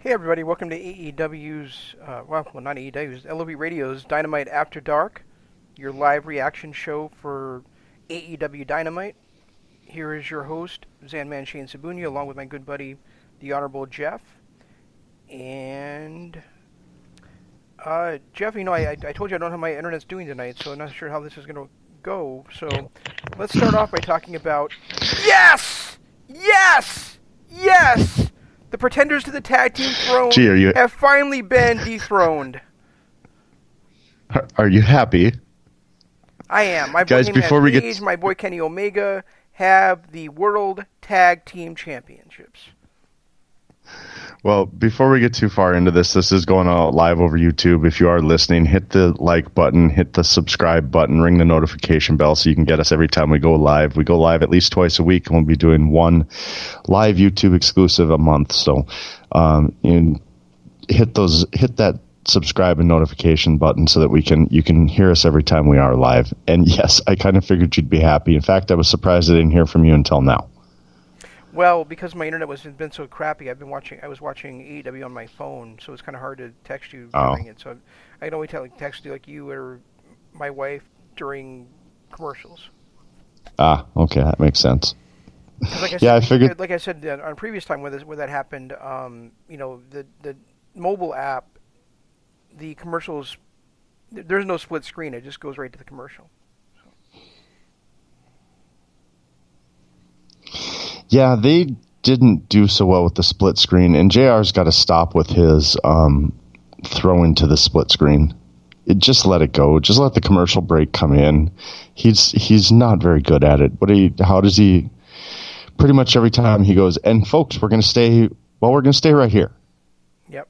Hey everybody, welcome to AEW's, not AEW's, LOB Radio's Dynamite After Dark, your live reaction show for AEW Dynamite. Here is your host, Zanman Shane Sabunia, along with my good buddy, the Honorable Jeff. And, Jeff, you know, I told you I don't know how my internet's doing tonight, so I'm not sure how this is going to go. So, let's start off by talking about, yes! Yes! Yes! The pretenders to the tag team throne have finally been dethroned. Are you happy? I am. My Guys, boy before we Page, my boy Kenny Omega have the World Tag Team Championships. Well, before we get too far into this is going out live over YouTube. If you are listening, hit the like button, hit the subscribe button, ring the notification bell so you can get us every time we go live. We go live at least twice a week, and we'll be doing one live YouTube exclusive a month. So hit that subscribe and notification button so that you can hear us every time we are live. And yes, I kind of figured you'd be happy. In fact, I was surprised I didn't hear from you until now. Well, because my internet has been so crappy, I was watching AEW on my phone, so it's kind of hard to text you during it. So I'd only text you like you or my wife during commercials. Ah, okay, that makes sense. I figured. Like I said on previous time where that happened, the mobile app, the commercials, there's no split screen; it just goes right to the commercial. Yeah, they didn't do so well with the split screen, and JR's got to stop with his throwing to the split screen. Just let it go. Just let the commercial break come in. He's not very good at it. How does he? Pretty much every time he goes, and folks, we're going to stay right here. Yep.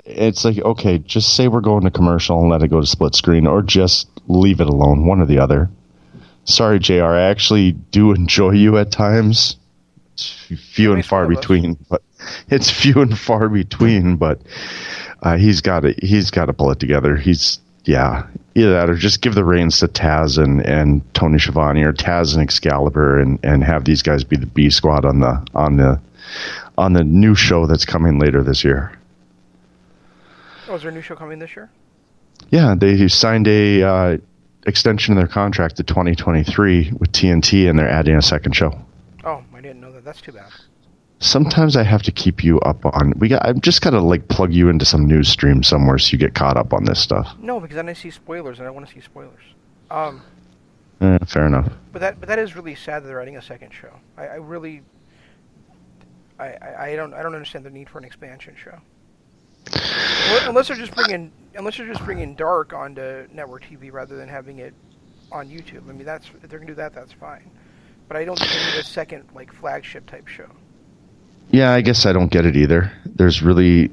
It's like, okay, just say we're going to commercial and let it go to split screen, or just leave it alone, one or the other. Sorry, JR, I actually do enjoy you at times. It's few and far between, but he's got to pull it together. Either that or just give the reins to Taz and Tony Schiavone, or Taz and Excalibur, and have these guys be the B squad on the new show that's coming later this year. Oh, is there a new show coming this year? Yeah, they signed a extension of their contract to 2023 with TNT, and they're adding a second show. Oh, I didn't know that. That's too bad. Sometimes I have to keep you up on. I've just got to plug you into some news stream somewhere so you get caught up on this stuff. No, because then I see spoilers, and I want to see spoilers. Fair enough. But that is really sad that they're adding a second show. I really don't understand the need for an expansion show. Unless they're just bringing Dark onto network TV rather than having it on YouTube. I mean, if they're gonna do that, that's fine. But I don't think they need a second flagship type show. Yeah, I guess I don't get it either. There's really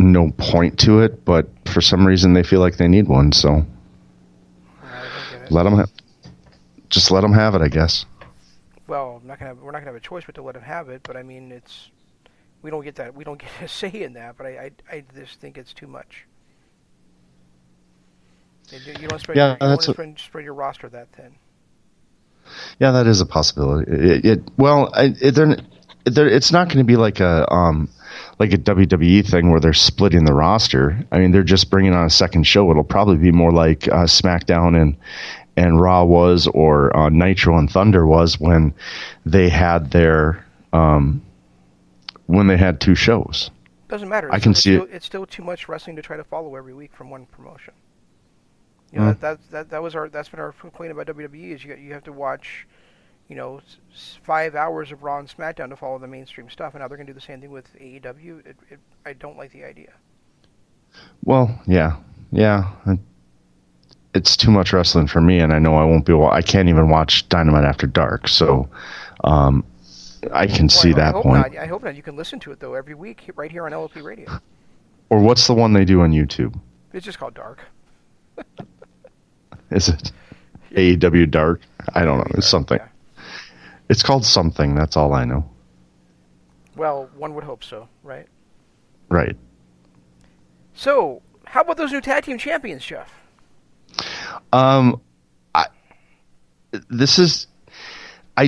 no point to it, but for some reason they feel like they need one. So let them have it, I guess. Well, we're not gonna have a choice but to let them have it. But I mean, we don't get a say in that, but I just think it's too much. You don't spread your roster that thin. Yeah, that is a possibility. It's not going to be like a WWE thing where they're splitting the roster. I mean, they're just bringing on a second show. It'll probably be more like SmackDown and Raw was, or Nitro and Thunder was when they had their when they had two shows. Doesn't matter. It's still too much wrestling to try to follow every week from one promotion. You know, that's been our complaint about WWE is you have to watch, 5 hours of Raw and SmackDown to follow the mainstream stuff, and now they're going to do the same thing with AEW. I don't like the idea. Well, yeah. It's too much wrestling for me, and I know I won't be. I can't even watch Dynamite After Dark, so I can see that point. I hope not. You can listen to it though every week right here on LLP Radio. Or what's the one they do on YouTube? It's just called Dark. Is it AEW Dark? I don't know. It's something. Yeah. It's called something. That's all I know. Well, one would hope so, right? Right. So, how about those new tag team champions, Jeff? I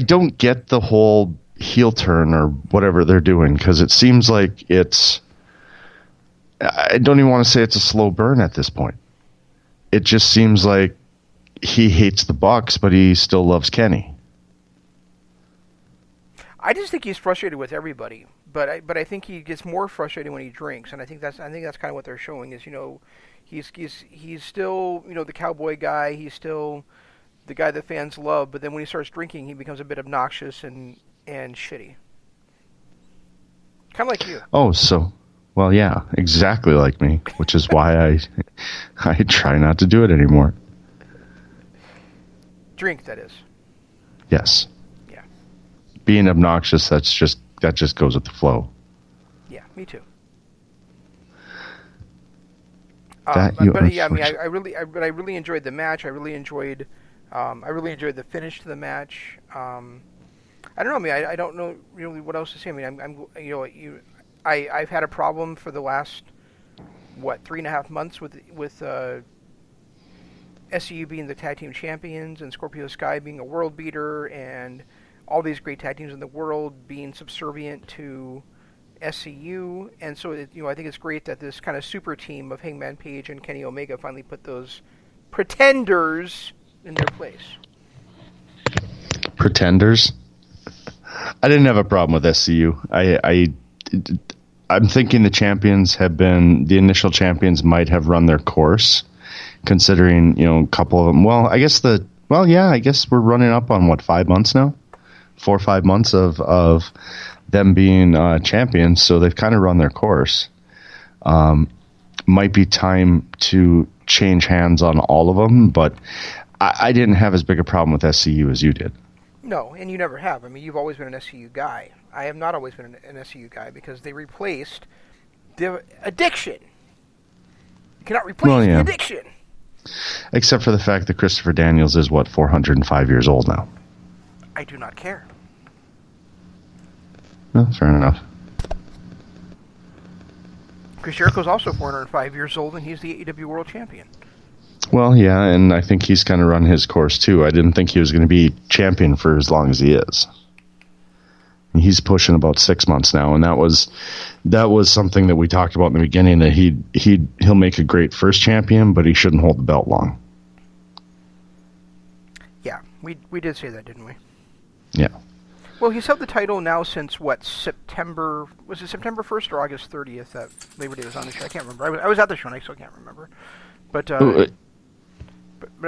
don't get the whole heel turn or whatever they're doing, because it seems like it's I don't even want to say it's a slow burn at this point. It just seems like he hates the Bucks, but he still loves Kenny. I just think he's frustrated with everybody, but I think he gets more frustrated when he drinks, and I think that's kind of what they're showing is, he's still, the cowboy guy, he's still the guy that fans love, but then when he starts drinking, he becomes a bit obnoxious and shitty. Kind of like you. Oh, so, well, yeah, exactly like me, which is why I try not to do it anymore. Drink, that is. Yes. Yeah. Being obnoxious, that just goes with the flow. Yeah, me too. I really enjoyed the match. I really enjoyed the finish to the match. I don't know. I mean, I don't know really what else to say. I mean, I've had a problem for the last 3.5 months with SCU being the tag team champions and Scorpio Sky being a world beater and all these great tag teams in the world being subservient to SCU. And so, I think it's great that this kind of super team of Hangman Page and Kenny Omega finally put those pretenders in their place. Pretenders? I didn't have a problem with SCU. I'm thinking the initial champions might have run their course, considering, a couple of them. Well, I guess we're running up on 5 months now? 4 or 5 months of them being champions, so they've kind of run their course. Might be time to change hands on all of them, but I didn't have as big a problem with SCU as you did. No, and you never have. I mean, you've always been an SCU guy. I have not always been an SCU guy because they replaced the addiction. You cannot replace the addiction. Except for the fact that Christopher Daniels is, 405 years old now. I do not care. Well, fair enough. Chris Jericho's also 405 years old, and he's the AEW World Champion. Well, yeah, and I think he's kind of run his course, too. I didn't think he was going to be champion for as long as he is. He's pushing about 6 months now, and that was something that we talked about in the beginning, that he'll make a great first champion, but he shouldn't hold the belt long. Yeah, we did say that, didn't we? Yeah. Well, he's held the title now since, September... Was it September 1st or August 30th that Labor Day was on the show? I can't remember. I was at the show, and I still can't remember. But I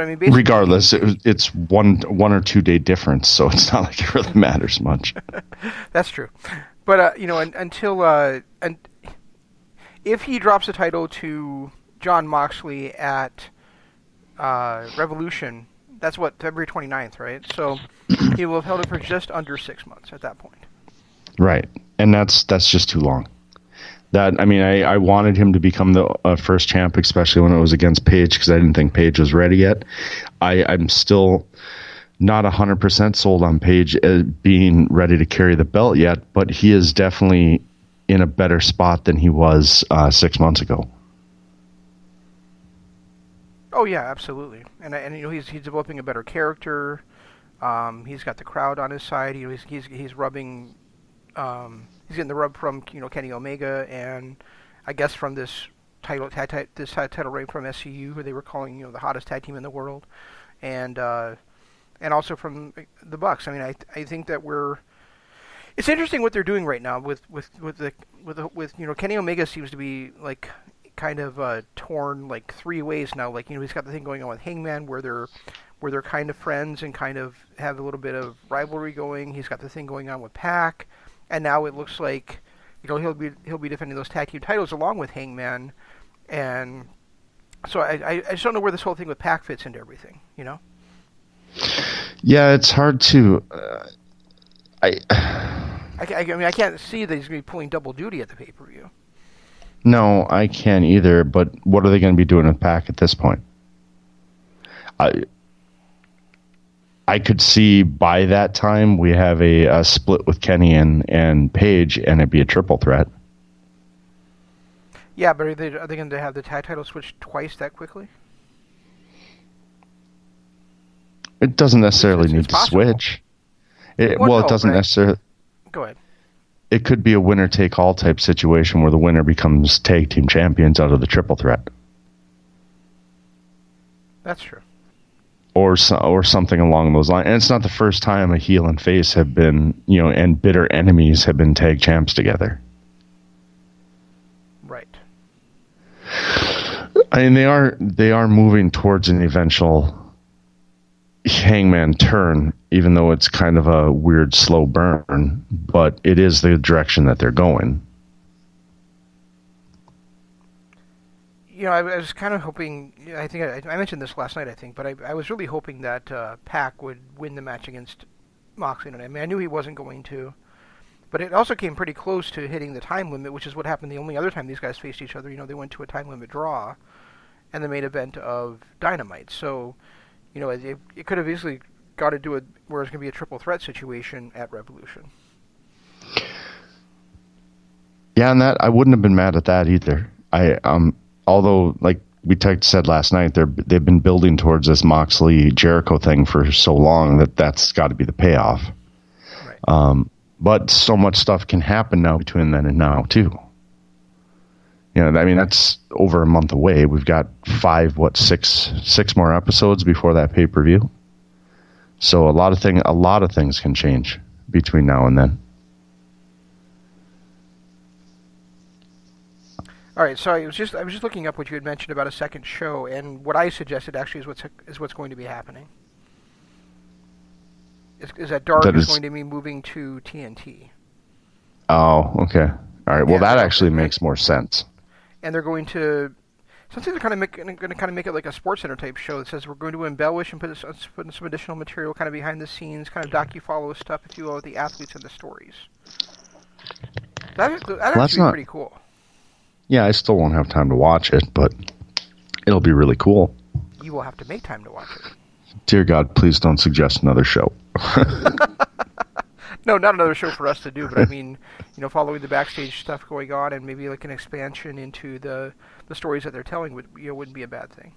mean, basically... Regardless, it's one or 2 day difference, so it's not like it really matters much. That's true. But, if he drops the title to Jon Moxley at Revolution... That's February 29th, right? So he will have held it for just under 6 months at that point. Right. And that's just too long. I wanted him to become the first champ, especially when it was against Page, because I didn't think Page was ready yet. I'm still not 100% sold on Page being ready to carry the belt yet, but he is definitely in a better spot than he was 6 months ago. Oh yeah, absolutely, and he's developing a better character. He's got the crowd on his side. He's rubbing, he's getting the rub from Kenny Omega, and I guess from this title reign from SCU, who they were calling the hottest tag team in the world, and also from the Bucks. I mean, I think that it's interesting what they're doing right now with Kenny Omega seems to be like kind of torn like 3 ways now. Like he's got the thing going on with Hangman where they're kind of friends and kind of have a little bit of rivalry going. He's got the thing going on with Pac, and now it looks like he'll be defending those tag team titles along with Hangman, and so I just don't know where this whole thing with Pac fits into everything. Yeah, it's hard to. I mean, I can't see that he's going to be pulling double duty at the pay-per-view. No, I can't either, but what are they going to be doing with Pac at this point? I could see by that time we have a split with Kenny and Page, and it'd be a triple threat. Yeah, but are they going to have the tag title switched twice that quickly? It doesn't necessarily need to switch. It doesn't necessarily... Go ahead. it could be a winner-take-all type situation where the winner becomes tag team champions out of the triple threat. That's true. Or something along those lines. And it's not the first time a heel and face have been, and bitter enemies have been tag champs together. Right. I mean, they are moving towards an eventual Hangman turn, even though it's kind of a weird slow burn, but it is the direction that they're going. I was kind of hoping, I think I mentioned this last night, but I was really hoping that Pac would win the match against Moxley. I mean, I knew he wasn't going to, but it also came pretty close to hitting the time limit, which is what happened the only other time these guys faced each other. They went to a time limit draw and the main event of Dynamite. So, it could have easily got to do it where it's going to be a triple threat situation at Revolution. Yeah, and that I wouldn't have been mad at that either. Although, like we said last night, they've been building towards this Moxley Jericho thing for so long that's got to be the payoff. Right. But so much stuff can happen now between then and now too. I mean, that's over a month away. We've got six more episodes before that pay-per-view. So a lot of things can change between now and then. All right, so I was just looking up what you had mentioned about a second show, and what I suggested actually is what's going to be happening. Is that Dark is going to be moving to TNT? Oh, okay. All right. Well, that actually makes more sense. And they're going to. Something they're going to make it like a Sports Center type show that says we're going to embellish and put in some additional material, kind of behind the scenes, kind of docu-follow stuff, if you will, with the athletes and the stories. That'd actually be pretty cool. Yeah, I still won't have time to watch it, but it'll be really cool. You will have to make time to watch it. Dear God, please don't suggest another show. No, not another show for us to do, but I mean, following the backstage stuff going on and maybe like an expansion into the stories that they're telling wouldn't be a bad thing.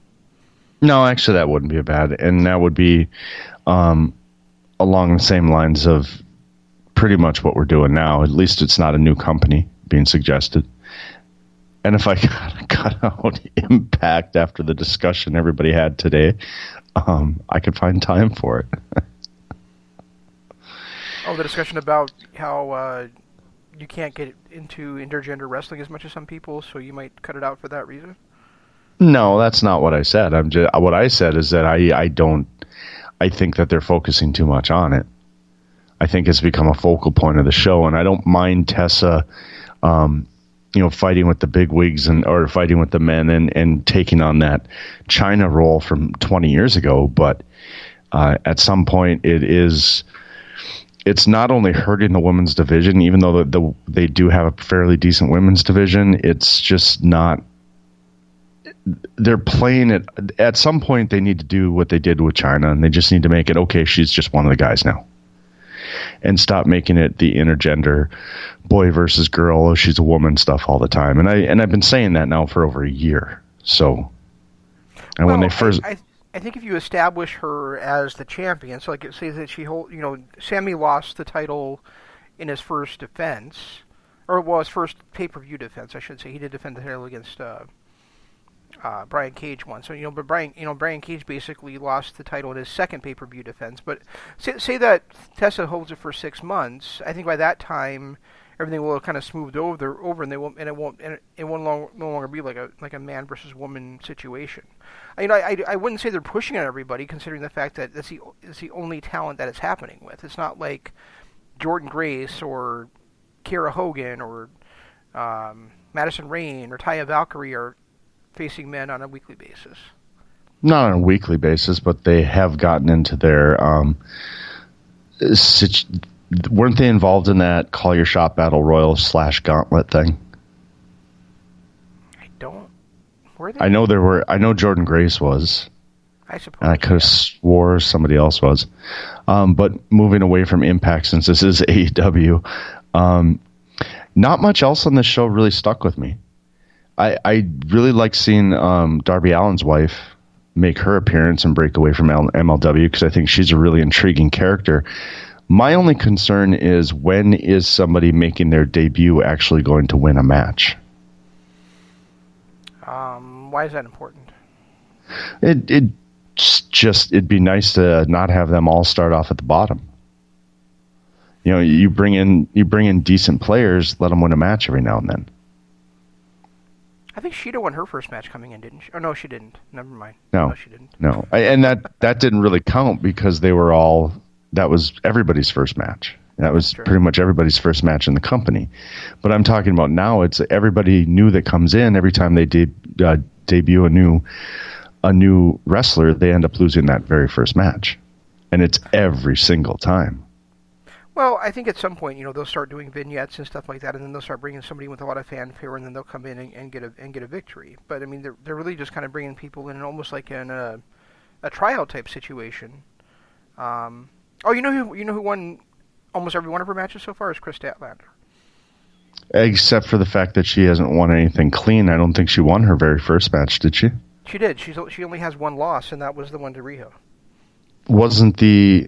No, actually, that wouldn't be a bad, and that would be along the same lines of pretty much what we're doing now. At least it's not a new company being suggested. And if I cut out Impact after the discussion everybody had today, I could find time for it. Oh, the discussion about how you can't get into intergender wrestling as much as some people, so you might cut it out for that reason? No, that's not what I said. What I said is that I think that they're focusing too much on it. I think it's become a focal point of the show, and I don't mind Tessa fighting with the big wigs or fighting with the men and taking on that China role from 20 years ago. But at some point, it's not only hurting the women's division, even though they do have a fairly decent women's division. It's just not. They're playing it. At some point, they need to do what they did with China, and they just need to make it okay. She's just one of the guys now. And stop making it the intergender boy versus girl. Oh, she's a woman stuff all the time. And I've been saying that now for over a year. So, and when they first, I think if you establish her as the champion, so like it says that Sammy lost the title in his first defense, his first pay-per-view defense, I should say. He did defend the title against Brian Cage once. So but Brian Cage basically lost the title in his second pay-per-view defense. But say that Tessa holds it for 6 months. I think by that time everything will have kind of smoothed over, and it won't no longer be like a man versus woman situation. I wouldn't say they're pushing on everybody, considering the fact that it's the only talent that it's happening with. It's not like Jordynne Grace or Kiera Hogan or Madison Rayne or Taya Valkyrie are facing men on a weekly basis. Not on a weekly basis, but they have gotten into their weren't they involved in that Call Your Shot Battle Royal / Gauntlet thing? I don't. Were they? I know there were. I know Jordynne Grace was. I suppose. And I could have swore somebody else was. But moving away from Impact, since this is AEW, not much else on this show really stuck with me. I really like seeing Darby Allin's wife make her appearance and break away from MLW, because I think she's a really intriguing character. My only concern is, when is somebody making their debut actually going to win a match? Why is that important? It'd be nice to not have them all start off at the bottom. You know, you bring in decent players, let them win a match every now and then. I think Sheeta won her first match coming in, didn't she? Oh, no, she didn't. Never mind. No, she didn't. No, and that didn't really count because they were all. That was everybody's first match. That was pretty much everybody's first match in the company. But I'm talking about now. It's everybody new that comes in. Every time they debut a new wrestler, they end up losing that very first match, and it's every single time. Well, I think at some point, they'll start doing vignettes and stuff like that, and then they'll start bringing somebody with a lot of fanfare, and then they'll come in and get a victory. But I mean, they're really just kind of bringing people in almost like in a tryout type situation. You know who won almost every one of her matches so far is Chris Statlander. Except for the fact that she hasn't won anything clean. I don't think she won her very first match, did she? She did. She only has one loss, and that was the one to Riho. Wasn't the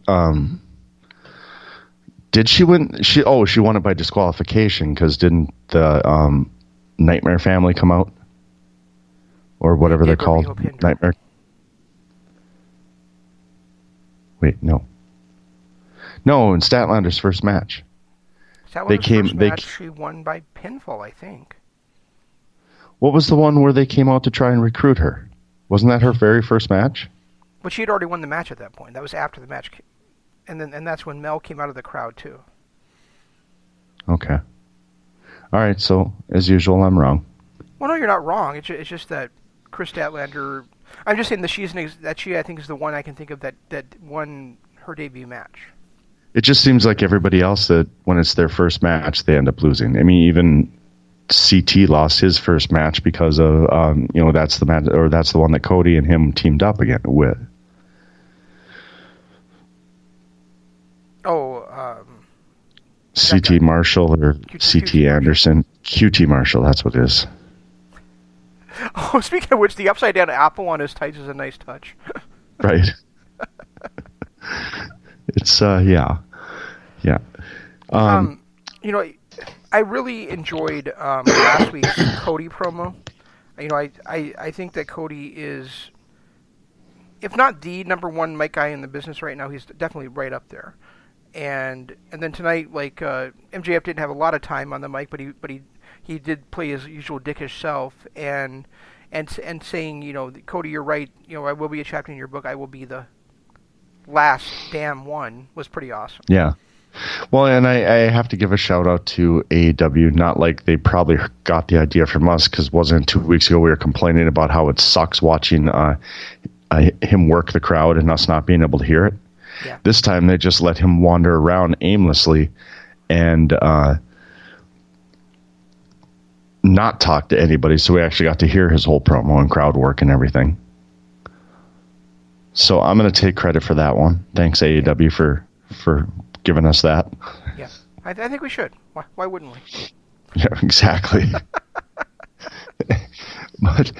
Did she win? She won it by disqualification because didn't the Nightmare Family come out or whatever they're called? Nightmare. Wait, no. No, in Statlander's first match. She won by pinfall, I think. What was the one where they came out to try and recruit her? Wasn't that her very first match? But she had already won the match at that point. That was after the match, and that's when Mel came out of the crowd too. Okay. All right. So as usual, I'm wrong. Well, no, you're not wrong. It's just that Chris Statlander. I'm just saying that she I think is the one I can think of that won her debut match. It just seems like everybody else that when it's their first match, they end up losing. I mean, even CT lost his first match because of that's the match, or that's the one that Cody and him teamed up again with. CT Marshall or CT Anderson. QT Marshall, that's what it is. Oh, speaking of which, the upside down apple on his tights is a nice touch. Right. It's yeah. I really enjoyed last week's Cody promo. I think that Cody is, if not the number one mic guy in the business right now, he's definitely right up there. And then tonight, like MJF didn't have a lot of time on the mic, but he did play his usual dickish self and saying, Cody, you're right. I will be a chapter in your book. I will be the last damn one, was pretty awesome. Yeah. Well, and I have to give a shout out to AEW. Not like they probably got the idea from us, because wasn't 2 weeks ago we were complaining about how it sucks watching him work the crowd and us not being able to hear it. Yeah. This time they just let him wander around aimlessly and not talk to anybody, so we actually got to hear his whole promo and crowd work and everything. So I'm going to take credit for that one. Thanks, AEW, for giving us that. Yeah, I think we should. Why wouldn't we? Yeah, exactly. But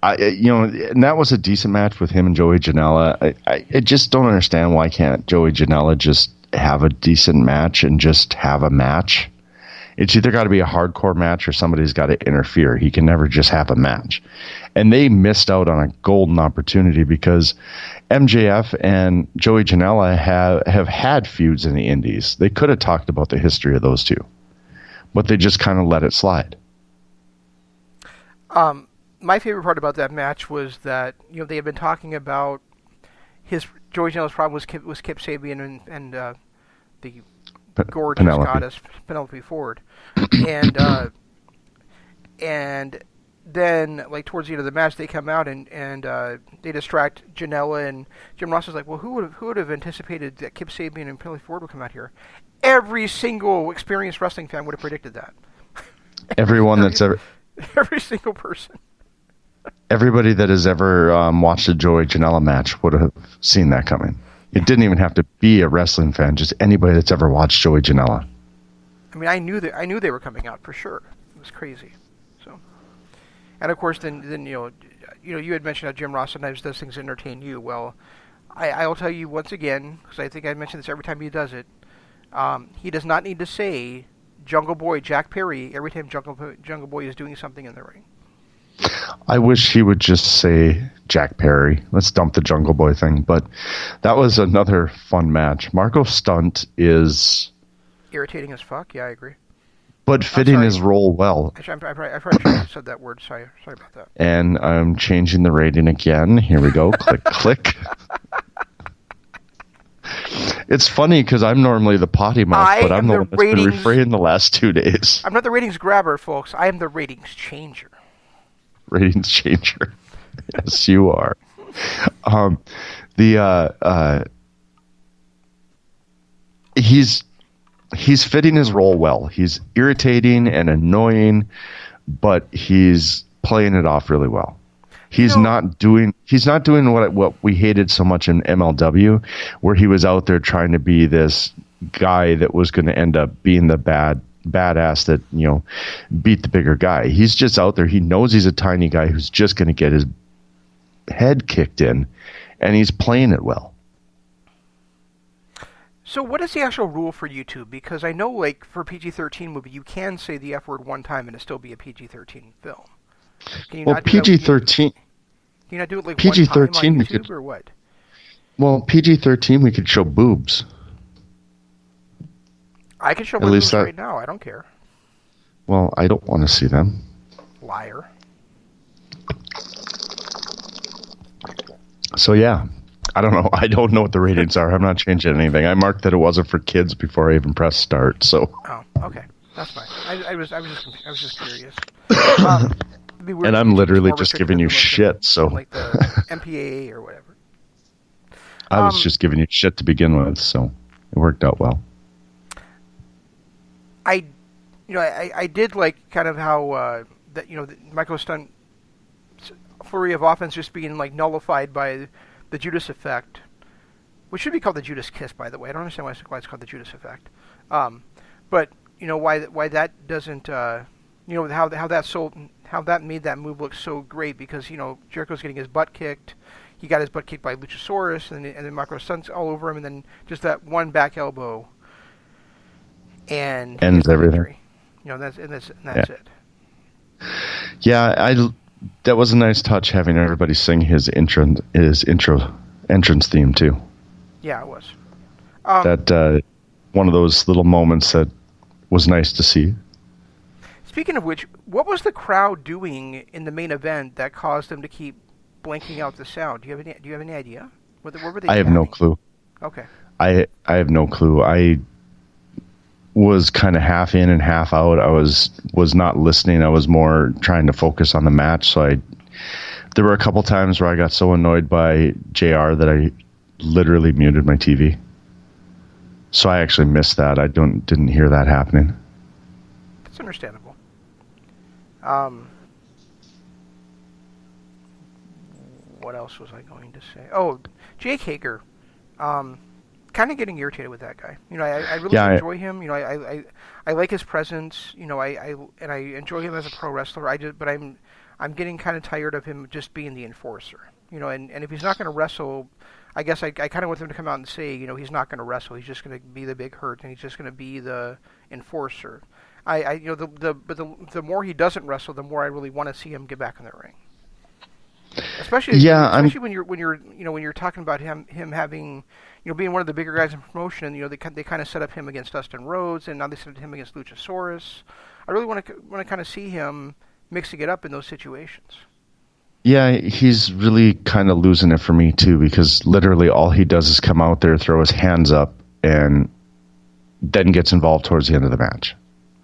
and that was a decent match with him and Joey Janela. I just don't understand why can't Joey Janela just have a decent match and just have a match. It's either got to be a hardcore match or somebody's got to interfere. He can never just have a match. And they missed out on a golden opportunity because MJF and Joey Janela have had feuds in the indies. They could have talked about the history of those two, but they just kind of let it slide. My favorite part about that match was that they had been talking about Joey Janela's problem was Kip Sabian and the gorgeous goddess Penelope Ford, and then like towards the end of the match they come out and they distract Janela, and Jim Ross is like, well, who would have anticipated that Kip Sabian and Penelope Ford would come out here? Every single experienced wrestling fan would have predicted that. Every single person. Everybody that has ever watched a Joey Janela match would have seen that coming. It didn't even have to be a wrestling fan; just anybody that's ever watched Joey Janela. I mean, I knew they were coming out for sure. It was crazy. So, and of course, then you had mentioned how Jim Ross sometimes does things to entertain you. Well, I will tell you once again, because I think I mention this every time he does it. He does not need to say Jungle Boy Jack Perry every time Jungle Boy is doing something in the ring. I wish he would just say Jack Perry. Let's dump the Jungle Boy thing. But that was another fun match. Marco Stunt is irritating as fuck. Yeah, I agree. But fitting his role well. I probably said that word. Sorry about that. And I'm changing the rating again. Here we go. Click, click. It's funny because I'm normally the potty mouth, but I'm the one that's been refraining the last 2 days. I'm not the ratings grabber, folks. I am the ratings changer. Ratings changer. Yes, you are. He's fitting his role well. He's irritating and annoying, but he's playing it off really well. He's not doing what we hated so much in MLW, where he was out there trying to be this guy that was going to end up being the badass that, beat the bigger guy. He's just out there. He knows he's a tiny guy who's just going to get his head kicked in, and he's playing it well. So what is the actual rule for YouTube? Because I know, like, for a PG-13 movie, you can say the F word one time and it still be a PG-13 film. Can you not do PG-13... Can you not do it like PG-13 one time on YouTube or what? Well, PG-13 we could show boobs. I can show my boobs right now. I don't care. Well, I don't want to see them. Liar. So yeah, I don't know. I don't know what the ratings are. I'm not changing anything. I marked that it wasn't for kids before I even pressed start. So. Oh, okay, that's fine. I was just curious. And I'm literally just giving you shit. So. Like the MPAA or whatever. I was just giving you shit to begin with, so it worked out well. I did like kind of how the Michael Stunt flurry of offense just being like nullified by the Judas effect, which should be called the Judas kiss, by the way. I don't understand why it's called the Judas effect. But why that doesn't how that made that move look so great, because Jericho's getting his butt kicked. He got his butt kicked by Luchasaurus, and then Marco Stunt's all over him, and then just that one back elbow and ends everything. That's it. Yeah, that was a nice touch, having everybody sing his entrance theme too. Yeah, it was. That one of those little moments that was nice to see. Speaking of which, what was the crowd doing in the main event that caused them to keep blanking out the sound? Do you have any idea? What were they? I have no clue. Okay. I have no clue. I was kind of half in and half out. I was not listening. I was more trying to focus on the match. So there were a couple times where I got so annoyed by JR that I literally muted my TV. So I actually missed that. I didn't hear that happening. That's understandable. What else was I going to say? Oh, Jake Hager. Kind of getting irritated with that guy. I really enjoy him. I like his presence. I enjoy him as a pro wrestler. But I'm getting kind of tired of him just being the enforcer. And if he's not going to wrestle, I guess I kind of want him to come out and say, he's not going to wrestle. He's just going to be the big hurt, and he's just going to be the enforcer. The more he doesn't wrestle, the more I really want to see him get back in the ring. Especially when you're talking about him having, being one of the bigger guys in promotion, and they kind of set up him against Dustin Rhodes, and now they set up him against Luchasaurus. I really want to kind of see him mixing it up in those situations. Yeah, he's really kind of losing it for me too, because literally all he does is come out there, throw his hands up, and then gets involved towards the end of the match.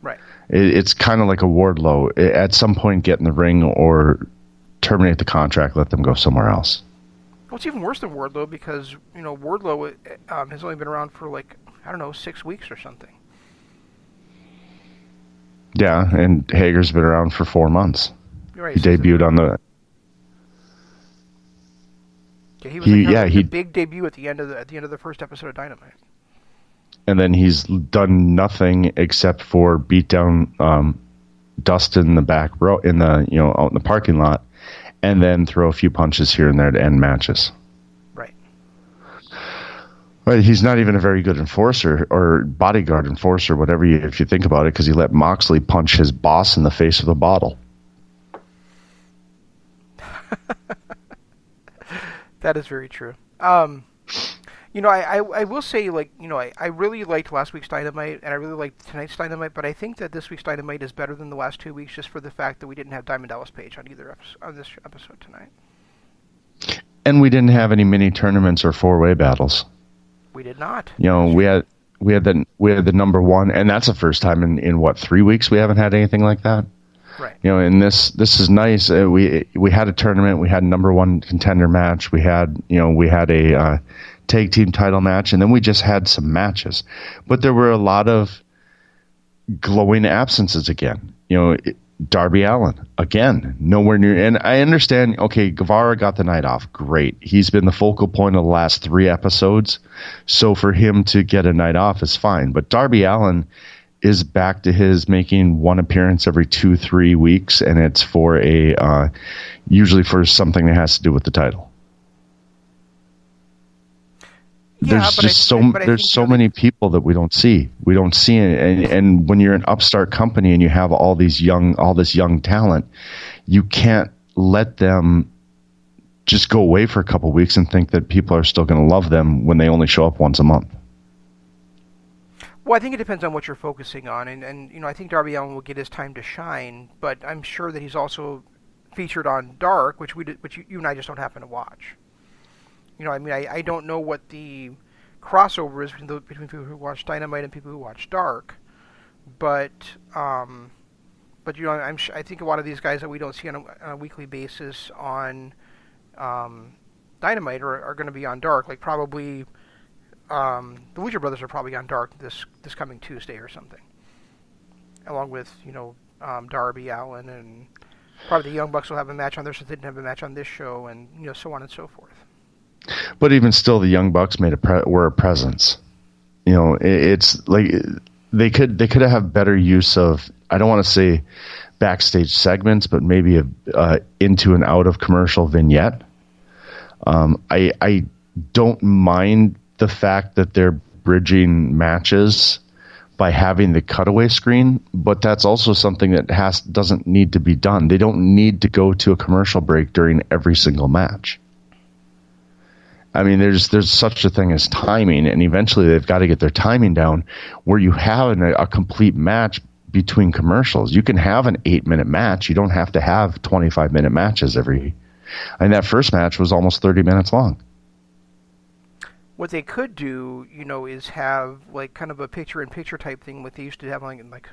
Right. It's kind of like a Wardlow. At some point, get in the ring or terminate the contract, let them go somewhere else. Well, it's even worse than Wardlow, because Wardlow has only been around for 6 weeks or something. Yeah, and Hager's been around for 4 months. Right, he debuted on the. Yeah, he was big debut at the end of the first episode of Dynamite. And then he's done nothing except for beat down Dustin in the back row, out in the parking lot, and then throw a few punches here and there to end matches. Right. Right, he's not even a very good enforcer or bodyguard enforcer, whatever if you think about it, because he let Moxley punch his boss in the face with a bottle. That is very true. I will say, I really liked last week's Dynamite, and I really liked tonight's Dynamite, but I think that this week's Dynamite is better than the last 2 weeks just for the fact that we didn't have Diamond Dallas Page on on this episode tonight. And we didn't have any mini tournaments or four-way battles. We did not. We had the number one, and that's the first time in what, 3 weeks we haven't had anything like that. Right. And this is nice. We had a tournament. We had a number one contender match. We had a tag team title match, and then we just had some matches. But there were a lot of glowing absences again. Darby Allin, again, nowhere near. And I understand, okay, Guevara got the night off. Great. He's been the focal point of the last 3 episodes. So for him to get a night off is fine. But Darby Allin is back to his making one appearance every 2-3 weeks, and it's for usually for something that has to do with the title. There's so many people that we don't see. We don't see it, and when you're an upstart company and you have all this young talent, you can't let them just go away for a couple of weeks and think that people are still going to love them when they only show up once a month. Well, I think it depends on what you're focusing on, and I think Darby Allin will get his time to shine, but I'm sure that he's also featured on Dark, which you and I just don't happen to watch. I don't know what the crossover is between people who watch Dynamite and people who watch Dark, but I think a lot of these guys that we don't see on a weekly basis on Dynamite are going to be on Dark. Like probably the Lucha Brothers are probably on Dark this coming Tuesday or something, along with Darby Allin, and probably the Young Bucks will have a match on there since they didn't have a match on this show, and so on and so forth. But even still, the Young Bucks were a presence. It's like they could have better use of, I don't want to say backstage segments, but maybe a into and out of commercial vignette. I don't mind the fact that they're bridging matches by having the cutaway screen, but that's also something that doesn't need to be done. They don't need to go to a commercial break during every single match. I mean, there's such a thing as timing, and eventually they've got to get their timing down where you have a complete match between commercials. You can have an 8-minute match. You don't have to have 25-minute matches every. And that first match was almost 30 minutes long. What they could do, is have like kind of a picture-in-picture type thing, like they used to have like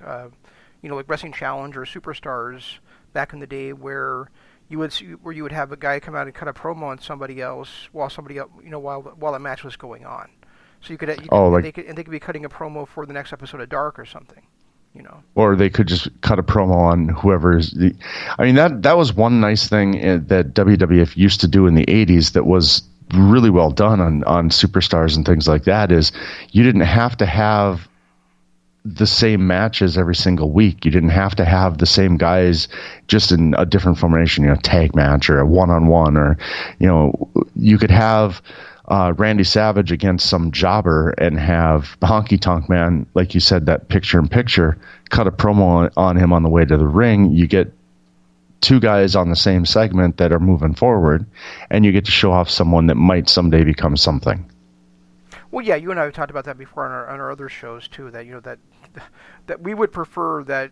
Wrestling Challenge or Superstars back in the day, where you would have a guy come out and cut a promo on somebody else while the match was going on. So they could be cutting a promo for the next episode of Dark or something, Or they could just cut a promo on whoever's that was one nice thing that WWF used to do in the 80s that was really well done on Superstars and things like that, is you didn't have to have the same matches every single week. You didn't have to have the same guys just in a different formation, tag match or a one-on-one, or, you could have Randy Savage against some jobber and have the Honky Tonk Man, like you said, that picture-in-picture, cut a promo on him on the way to the ring. You get 2 guys on the same segment that are moving forward, and you get to show off someone that might someday become something. Well, yeah, you and I have talked about that before on our other shows too. That that we would prefer that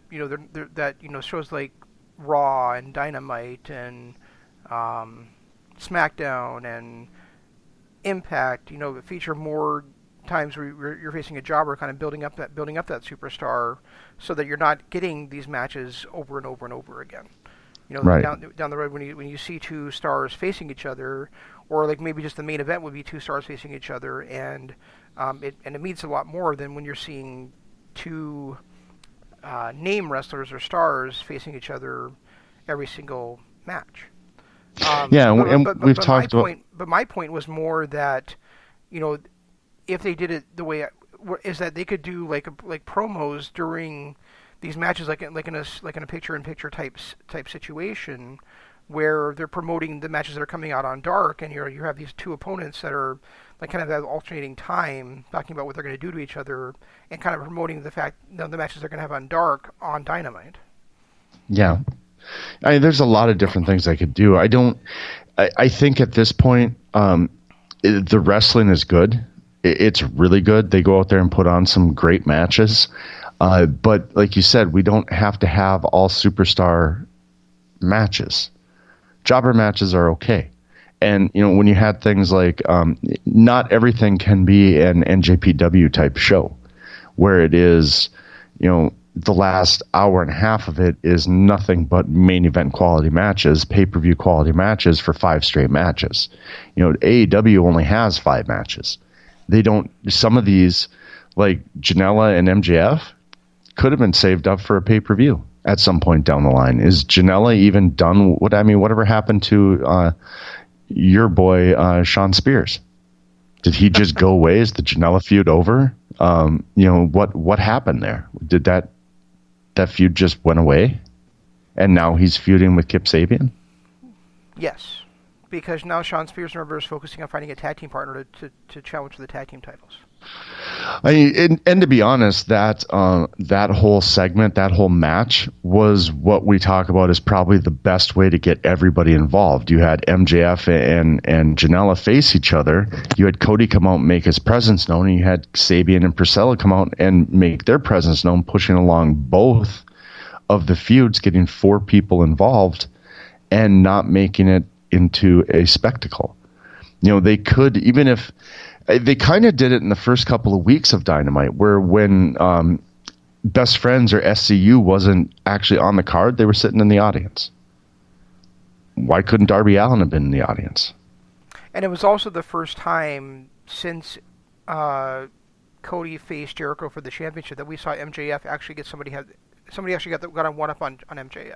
shows like Raw and Dynamite and SmackDown and Impact, feature more times where you're facing a jobber, kind of building up that superstar, so that you're not getting these matches over and over and over again. Right. Down the road when you see 2 stars facing each other, or like maybe just the main event would be 2 stars facing each other, and it means a lot more than when you're seeing 2 name wrestlers or stars facing each other every single match. We've talked about. But my point was more that, if they did it the way is that they could do like promos during these matches, like in a picture-in-picture type situation, where they're promoting the matches that are coming out on Dark, and you have these two opponents that are like kind of that alternating time, talking about what they're going to do to each other, and kind of promoting the fact the matches they're going to have on Dark on Dynamite. Yeah, there's a lot of different things I could do. I think at this point, the wrestling is good. It's really good. They go out there and put on some great matches. But like you said, we don't have to have all superstar matches. Jobber matches are okay. And, when you had things like, not everything can be an NJPW type show where it is, the last hour and a half of it is nothing but main event quality matches, pay-per-view quality matches for 5 straight matches. AEW only has 5 matches. Some of these, like Janela and MJF, could have been saved up for a pay-per-view at some point down the line. Is Janela even done? Whatever happened to your boy, Sean Spears? Did he just go away? Is the Janela feud over? What happened there? Did that feud just went away? And now he's feuding with Kip Sabian? Yes. Because now Sean Spears, remember, is focusing on finding a tag team partner to challenge for the tag team titles. And to be honest, that whole segment, that whole match was what we talk about as probably the best way to get everybody involved. You had MJF and Janela face each other. You had Cody come out and make his presence known. And you had Sabian and Priscilla come out and make their presence known, pushing along both of the feuds, getting 4 people involved and not making it into a spectacle. They could, even if they kind of did it in the first couple of weeks of Dynamite, where when Best Friends or SCU wasn't actually on the card, they were sitting in the audience. Why couldn't Darby Allin have been in the audience? And it was also the first time since Cody faced Jericho for the championship that we saw MJF actually get somebody actually got a one-up on MJF.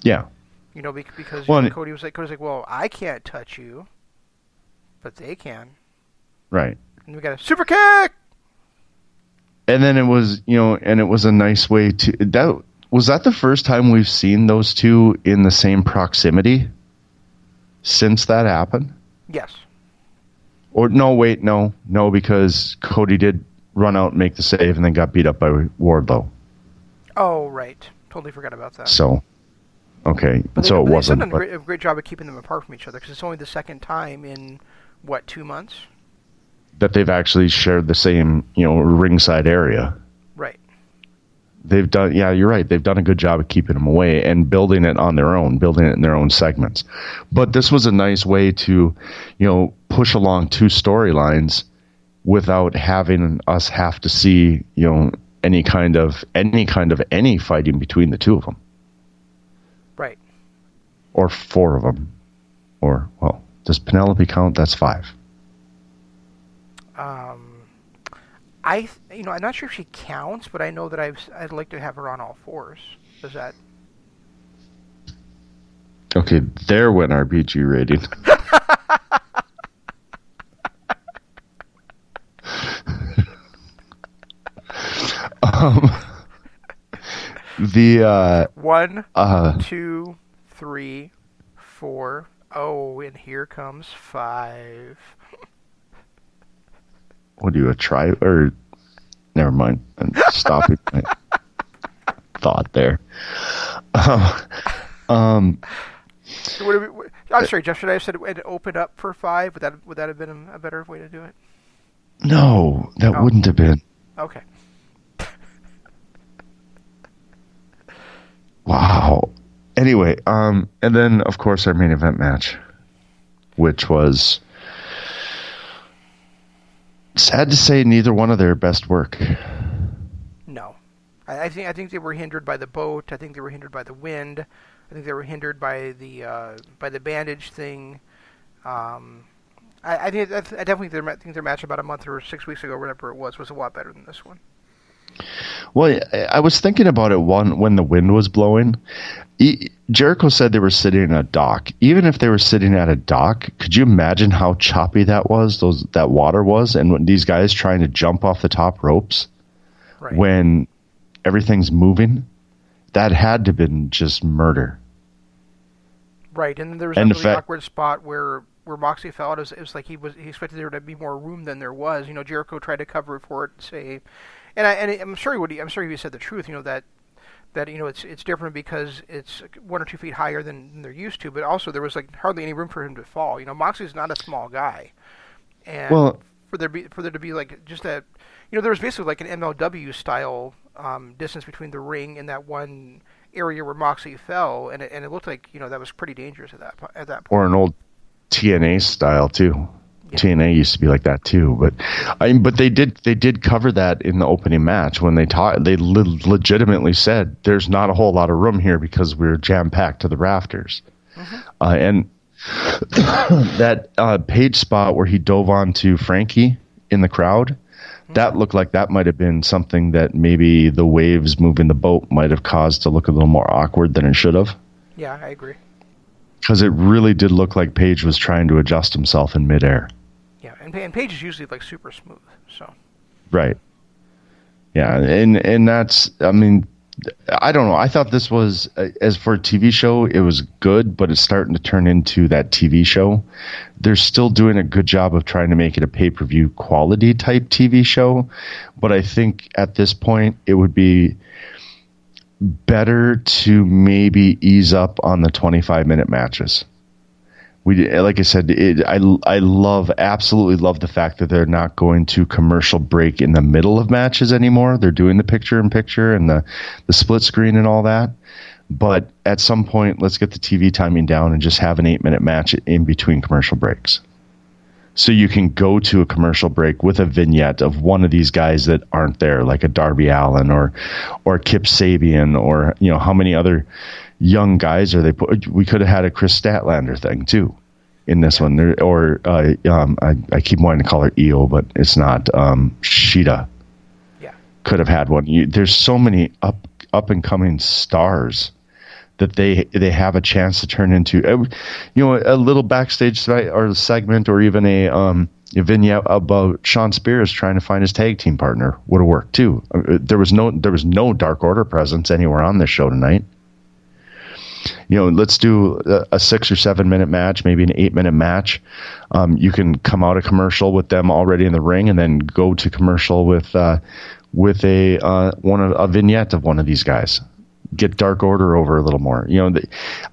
Yeah. Because well, Cody was like, well, I can't touch you, but they can. Right. And we got a super kick. And then it was, and it was a nice way to was that the first time we've seen those two in the same proximity since that happened? Yes. Or no, wait, no, because Cody did run out and make the save and then got beat up by Wardlow. Oh, right. Totally forgot about that. So, okay. But it wasn't. They've done a great job of keeping them apart from each other because it's only the second time in, 2 months? That they've actually shared the same, ringside area. Right. They've done, yeah, you're right. They've done a good job of keeping them away and building it on their own, building it in their own segments. But this was a nice way to, push along 2 storylines without having us have to see, any kind of fighting between the 2 of them. Right. Or 4 of them. Or, well, does Penelope count? That's 5. I'm not sure if she counts, but I know that I'd like to have her on all 4s. Does that? Okay, there went our BG rating. The 1, 2, 3, 4. Oh, and here comes 5. What do you try? Or never mind. I'm stopping my thought there. I'm sorry, Jeff. Should I have said it opened up for 5? Would that have been a better way to do it? No, that wouldn't have been. Okay. Wow. Anyway, and then of course our main event match, which was, sad to say, neither one of their best work. No, I think they were hindered by the boat. I think they were hindered by the wind. I think they were hindered by the bandage thing. I definitely think their match about a month or 6 weeks ago, whatever it was a lot better than this one. Well, I was thinking about it when the wind was blowing. Jericho said they were sitting in a dock. Even if they were sitting at a dock, could you imagine how choppy that water was? And when these guys trying to jump off the top ropes, right, when everything's moving, that had to have been just murder. Right, and there was a really awkward spot where Moxley fell out. It was like he expected there to be more room than there was. Jericho tried to cover for it, say, and I'm sure he said the truth. That it's different because it's 1 or 2 feet higher than they're used to, but also there was like hardly any room for him to fall. Moxley's not a small guy, and for there to be like just that, there was basically like an MLW style distance between the ring and that one area where Moxley fell, and it looked like that was pretty dangerous at that point. Or an old TNA style too. Yeah. TNA used to be like that too, but they did cover that in the opening match when they legitimately said there's not a whole lot of room here because we're jam packed to the rafters, and that Page spot where he dove onto Frankie in the crowd, that looked like that might have been something that maybe the waves moving the boat might have caused to look a little more awkward than it should have. Yeah, I agree. Because it really did look like Page was trying to adjust himself in midair. Yeah, and Page is usually like super smooth, so. Right. Yeah, and that's, I mean, I don't know. I thought this was, as for a TV show, it was good, but it's starting to turn into that TV show. They're still doing a good job of trying to make it a pay-per-view quality type TV show, but I think at this point it would be better to maybe ease up on the 25-minute matches. Like I said, I absolutely love the fact that they're not going to commercial break in the middle of matches anymore. They're doing the picture-in-picture and the split screen and all that. But at some point, let's get the TV timing down and just have an 8-minute match in between commercial breaks. So you can go to a commercial break with a vignette of one of these guys that aren't there, like a Darby Allin or Kip Sabian, or how many other young guys are they put? We could have had a Chris Statlander thing too in this one, I keep wanting to call her Io, but it's not. Shida, could have had one. There's so many up and coming stars that they have a chance to turn into a little backstage or segment, or even a vignette about Shawn Spears trying to find his tag team partner would have worked too. There was no Dark Order presence anywhere on this show tonight. Let's do a 6 or 7 minute match, maybe an 8-minute match. You can come out of commercial with them already in the ring, and then go to commercial with a vignette of one of these guys. Get Dark Order over a little more.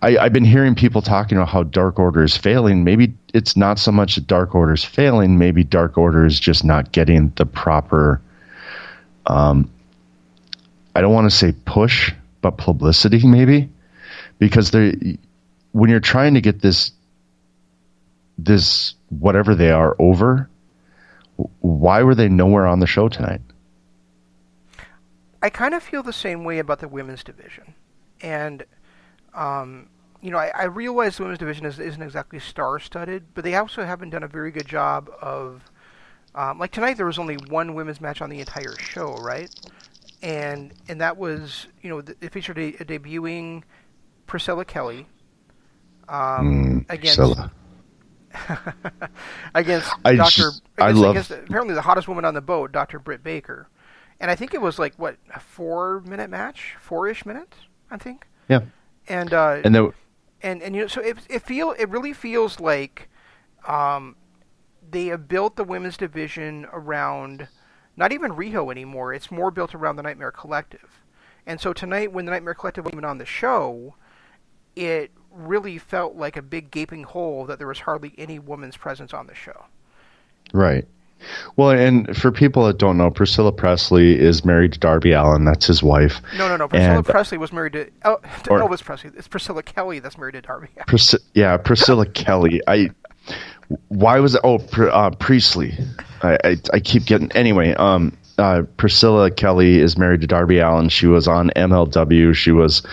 I've been hearing people talking about how Dark Order is failing. Maybe it's not so much that Dark Order is failing. Maybe Dark Order is just not getting the proper, I don't want to say push, but publicity maybe. Because when you're trying to get this whatever they are over, why were they nowhere on the show tonight? I kind of feel the same way about the women's division, and I realize the women's division isn't exactly star-studded, but they also haven't done a very good job of, like tonight there was only one women's match on the entire show, right? And that was it featured a debuting Priscilla Kelly against against apparently the hottest woman on the boat, Dr. Britt Baker. And I think it was like a 4-minute match, 4-ish minutes, I think. Yeah. And so it really feels like they have built the women's division around not even Riho anymore. It's more built around the Nightmare Collective. And so tonight, when the Nightmare Collective was even on the show, it really felt like a big gaping hole that there was hardly any woman's presence on the show. Right. Well, and for people that don't know, Priscilla Presley is married to Darby Allin. That's his wife. No. Priscilla Presley was married to Elvis Presley. It's Priscilla Kelly that's married to Darby Allin. Priscilla Kelly. Why was it? Priestley. I keep getting... Anyway, Priscilla Kelly is married to Darby Allin. She was on MLW.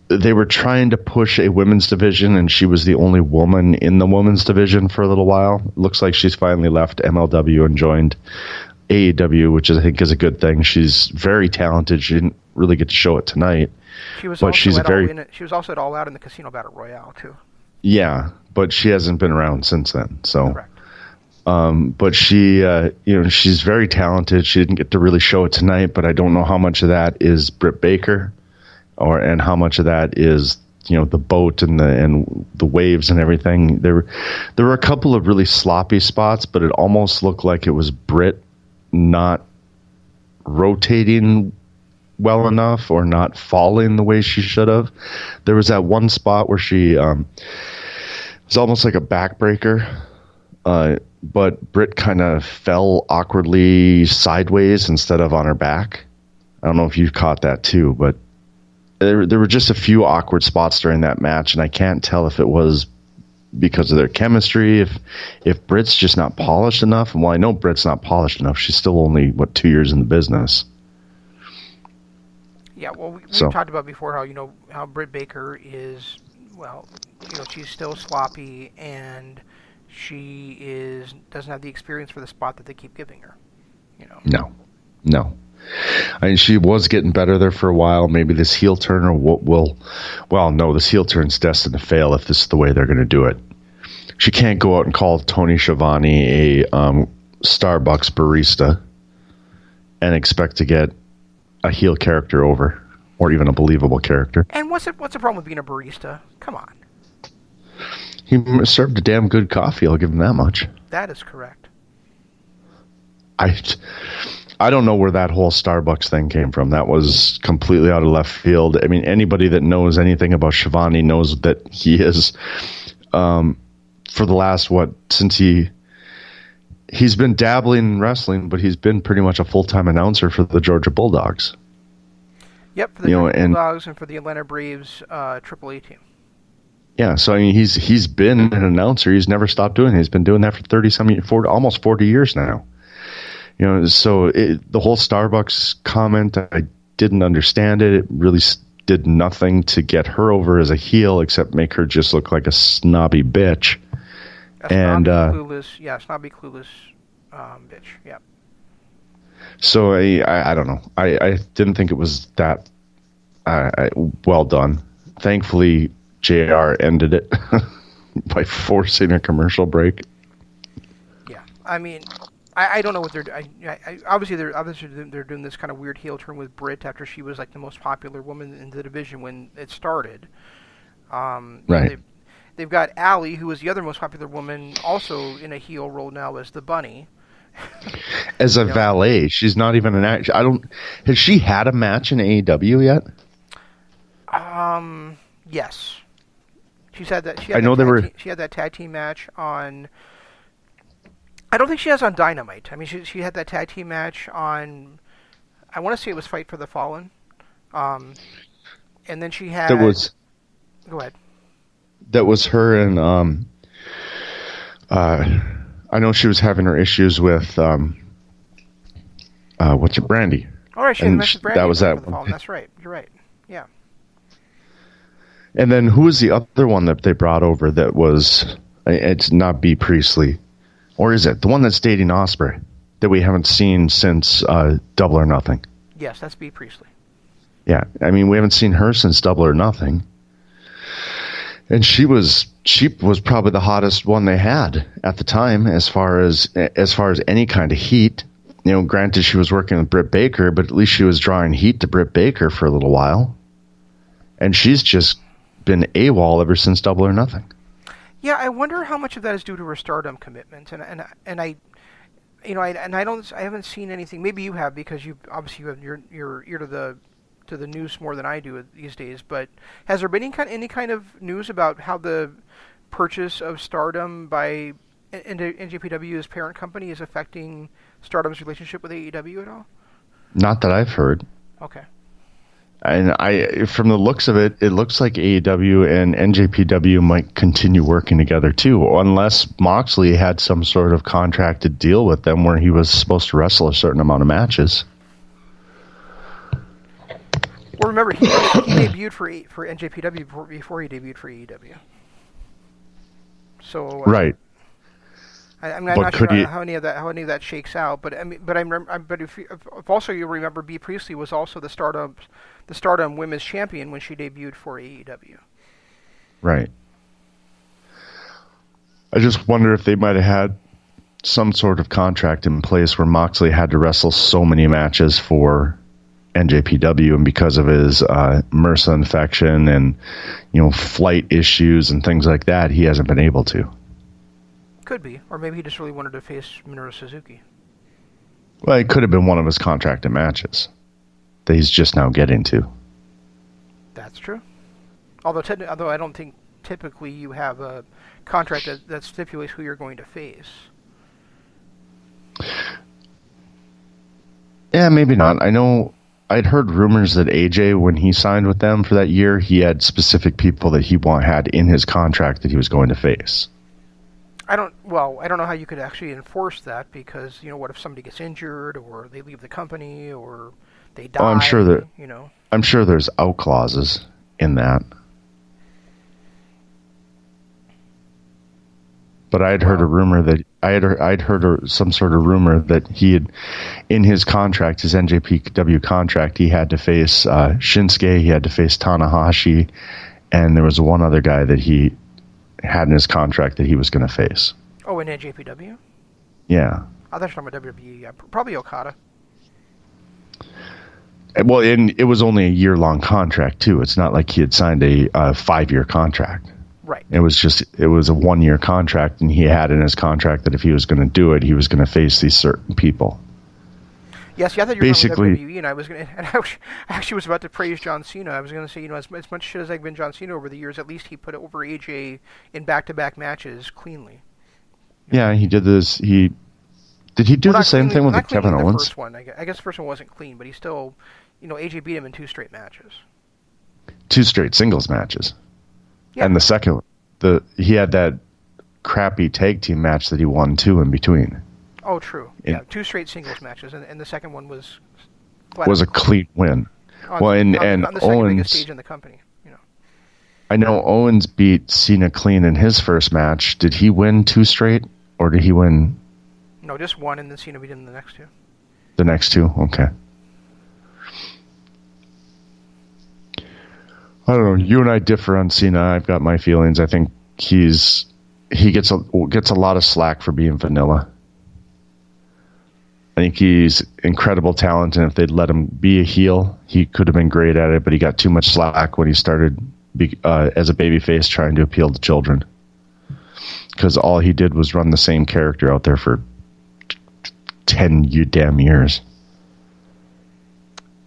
They were trying to push a women's division, and she was the only woman in the women's division for a little while. Looks like she's finally left MLW and joined AEW, which I think is a good thing. She's very talented. She didn't really get to show it tonight. She was also at All Out in the Casino Battle Royale too. Yeah, but she hasn't been around since then. So, correct. But she, she's very talented. She didn't get to really show it tonight, but I don't know how much of that is Britt Baker, and how much of that is the boat and the waves and everything. There were a couple of really sloppy spots, but it almost looked like it was Britt not rotating well enough or not falling the way she should have. There was that one spot where she it was almost like a backbreaker, but Britt kind of fell awkwardly sideways instead of on her back. I don't know if you caught that too, but there were just a few awkward spots during that match, and I can't tell if it was because of their chemistry, if Britt's just not polished enough. And well, I know Britt's not polished enough. She's still only 2 years in the business. Yeah, well, we've talked about before how Britt Baker is, she's still sloppy, and she doesn't have the experience for the spot that they keep giving her. No. I mean, she was getting better there for a while. Maybe this heel turn this heel turn's destined to fail if this is the way they're going to do it. She can't go out and call Tony Schiavone a Starbucks barista and expect to get a heel character over, or even a believable character. And what's the problem with being a barista? Come on. He served a damn good coffee, I'll give him that much. That is correct. I don't know where that whole Starbucks thing came from. That was completely out of left field. I mean, anybody that knows anything about Schiavone knows that he is, for the last, since he's been dabbling in wrestling, but he's been pretty much a full-time announcer for the Georgia Bulldogs. Yep, for the Georgia Bulldogs and for the Atlanta Braves AAA team. Yeah, so I mean, he's been an announcer. He's never stopped doing it. He's been doing that for almost 40 years now. So the whole Starbucks comment, I didn't understand it. It really did nothing to get her over as a heel except make her just look like a snobby bitch. Snobby clueless bitch. Yeah. So I don't know. I didn't think it was that well done. Thankfully, JR ended it by forcing a commercial break. Yeah, I mean, I don't know what they're doing. Obviously they're doing this kind of weird heel turn with Britt after she was like the most popular woman in the division when it started. Right. They've got Allie, who was the other most popular woman, also in a heel role now as the Bunny. As a valet, she's not even an act. Has she had a match in AEW yet? Yes. She's had that. She had that tag team match on. I don't think she has on Dynamite. I mean, she had that tag team match on. I want to say it was Fight for the Fallen, and then she had. Go ahead. That was her and I know she was having her issues with Brandy. All right, she had a match with Brandy. That was that one. That's right. You're right. Yeah. And then who was the other one that they brought over that was? It's not B. Priestley, or is it the one that's dating Ospreay that we haven't seen since Double or Nothing? Yes, that's B. Priestley. Yeah, I mean we haven't seen her since Double or Nothing. And she was probably the hottest one they had at the time as far as any kind of heat. Granted she was working with Britt Baker, but at least she was drawing heat to Britt Baker for a little while. And she's just been AWOL ever since Double or Nothing. Yeah, I wonder how much of that is due to her Stardom commitment. And I haven't seen anything. Maybe you have because you obviously have your ear to the news more than I do these days, but has there been any kind of news about how the purchase of Stardom by NJPW's parent company is affecting Stardom's relationship with AEW at all? Not that I've heard. Okay. And from the looks of it, it looks like AEW and NJPW might continue working together too, unless Moxley had some sort of contracted deal with them where he was supposed to wrestle a certain amount of matches. Well, remember, he debuted for NJPW before he debuted for AEW. So right. I'm not sure how any of that shakes out, but if also you remember, B. Priestley was also the Stardom Women's Champion when she debuted for AEW. Right. I just wonder if they might have had some sort of contract in place where Moxley had to wrestle so many matches for NJPW, and because of his MRSA infection and flight issues and things like that, he hasn't been able to. Could be, or maybe he just really wanted to face Minoru Suzuki. Well, it could have been one of his contracted matches that he's just now getting to. That's true. Although I don't think typically you have a contract that stipulates who you're going to face. Yeah, maybe not. I know I'd heard rumors that AJ, when he signed with them for that year, he had specific people that he had in his contract that he was going to face. I don't know how you could actually enforce that, because what if somebody gets injured, or they leave the company, or they die? I'm sure there's out clauses in that. But I'd heard a rumor that I'd heard some sort of rumor that he had, in his contract, his NJPW contract, he had to face Shinsuke, he had to face Tanahashi, and there was one other guy that he had in his contract that he was going to face. Oh, in NJPW? Yeah. I thought you were talking about WWE. Yeah, probably Okada. Well, it was only a year-long contract too. It's not like he had signed a 5-year contract. Right. It was a 1-year contract, and he had in his contract that if he was going to do it, he was going to face these certain people. Yes, I thought you were talking about WWE, and I actually was about to praise John Cena. I was going to say, as much shit as I've been John Cena over the years, at least he put over AJ in back-to-back matches cleanly. Yeah, he did this. Did he do the same thing with Kevin Owens? The first one, I guess the first one wasn't clean, but he still, AJ beat him in 2 straight matches. 2 straight singles matches. Yeah. And the second, he had that crappy tag team match that he won too in between. Oh, true. 2 straight singles matches, and the second one was a clean win. On the second biggest stage in the company. I know Owens beat Cena clean in his first match. Did he win 2 straight, or did he win? No, just 1, and then Cena beat him in the next 2. The next 2, okay. I don't know. You and I differ on Cena. I've got my feelings. I think he gets a lot of slack for being vanilla. I think he's incredible talent, and if they'd let him be a heel, he could have been great at it. But he got too much slack when he started as a babyface trying to appeal to children, because all he did was run the same character out there for 10 damn years.